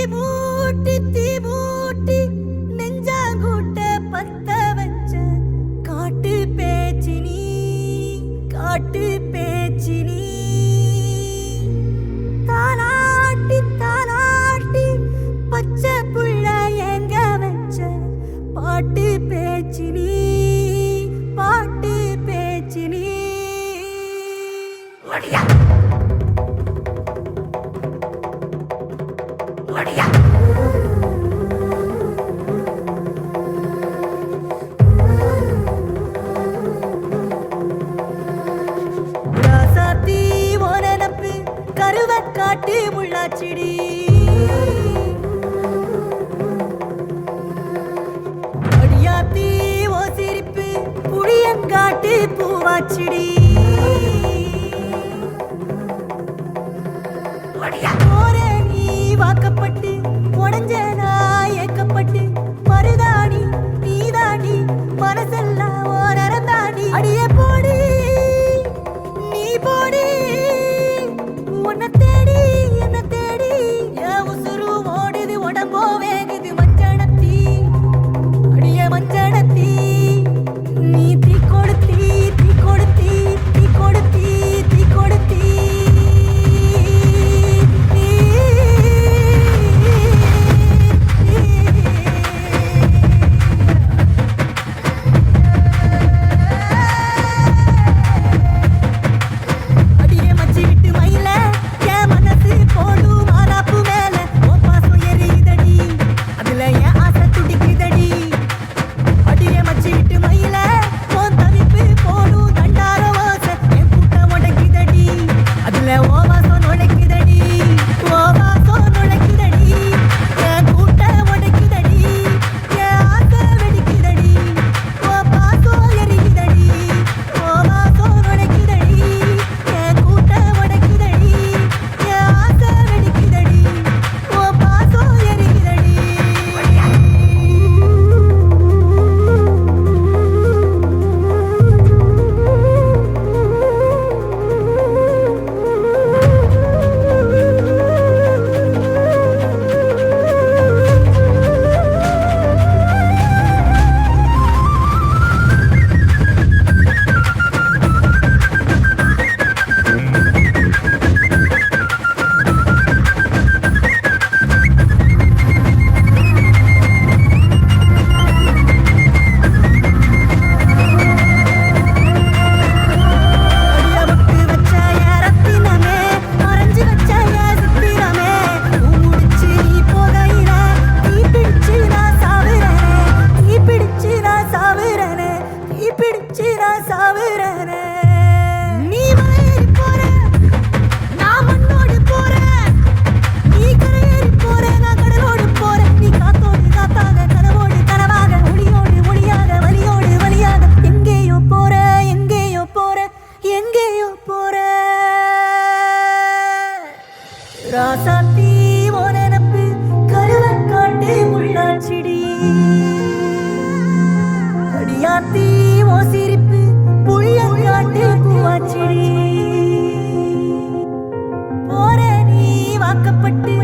தீ மூட்டி நெஞ்சாங்கூட்ட பத்த வச்ச காட்டு பேச்சினி தாலாட்டி தாலாட்டி பச்சை புள்ள எங்க வச்ச பாட்டு பேச்சினி ராசாத்தி ஓனப்பு கருவ காட்டு முள்ளாச்சிடி அடியாத்தி ஓ சிரிப்பு புளியங்காட்டு பூவாச்சிடி வாக்கப்பட்டு உடஞ்சனா ஏக்கப்பட்டு மருதாணி நீதாண்டி மனசெல்லாம் ஓரந்தாண்டி அடியே போடி நீ போடி உன்னை தேடி என்ன தேடி என் உசுரு ஓடுது உடம்போ வேகுது மஞ்சனத்தி அடியே மஞ்சனத்தி நீ தீ கொடுத்தி தீ கொடுத்தி தீ கொடுத்தி தீ கொடுத்தி ராசாத்தி ஓனப்பு கருவ காட்டு முள்ளாச்சிடி அடியாத்தி ஓ சிரிப்பு புளியங்காட்டு பூவாச்சிடி போற நீ வாக்கப்பட்டு